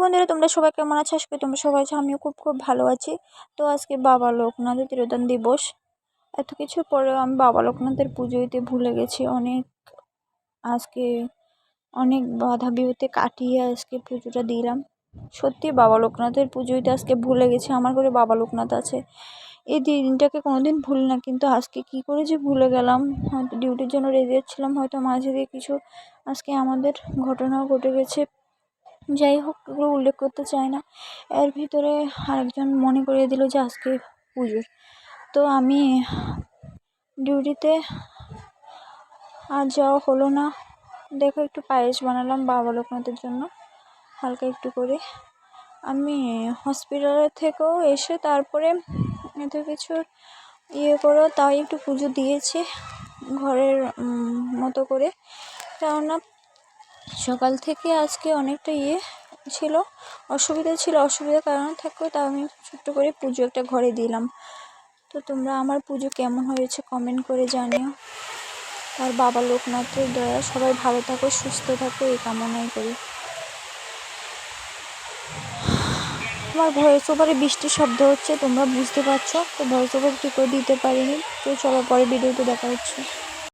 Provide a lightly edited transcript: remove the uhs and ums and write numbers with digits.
বন্ধুরা, তোমরা সবাই কেমন আছো? আজকে তোমরা সবাই আছো, আমিও খুব খুব ভালো আছি। তো আজকে বাবা লোকনাথের তিরোধান দিবস। এত কিছুর পরেও আমি বাবা লোকনাথের পুজো দিতে ভুলে গেছি। আজকে অনেক বাধা বিপত্তি কাটিয়ে আজকে পুজোটা দিলাম। সত্যি বাবা লোকনাথের পুজো দিতে আজকে ভুলে গেছি। আমার ঘরে বাবা লোকনাথ আছে, এই দিনটাকে কোনোদিন ভুলি না, কিন্তু আজকে কি করে যে ভুলে গেলাম। হয়তো ডিউটির জন্য রেডি হচ্ছিলাম, হয়তো মাঝে দিয়ে কিছু আজকে আমাদের ঘটনাও ঘটে গেছে। যাই হোক, এগুলো উল্লেখ করতে চাই না। এর ভিতরে আরেকজন মনে করিয়ে দিল যে আজকে পুজোর। তো আমি ডিউটিতে আর যাওয়া হলো না। দেখো, একটু পায়েস বানালাম বাবা লোকনাথের জন্য, হালকা একটু করে। আমি হসপিটালে থেকেও এসে তারপরে এত কিছু করো, তাই একটু পুজো দিয়েছি ঘরের মতো করে। কেননা সকাল থেকে আজকে অনেকটা ছিল, অসুবিধার কারণে থাকবে, তাও আমি ছোট্ট করে পুজো একটা ঘরে দিলাম। তো তোমরা আমার পুজো কেমন হয়েছে কমেন্ট করে জানিও। আর বাবা লোকনাথের দয়া, সবাই ভালো থাকো, সুস্থ থাকো, এই কামনাই করি। আমার ভয়েস ওভারে বৃষ্টির শব্দ হচ্ছে, তোমরা বুঝতে পারছো। তো ভয়েস ওভার ঠিক করে দিতে পারিনি। তো চলো, পরে ভিডিওতে দেখা হচ্ছে।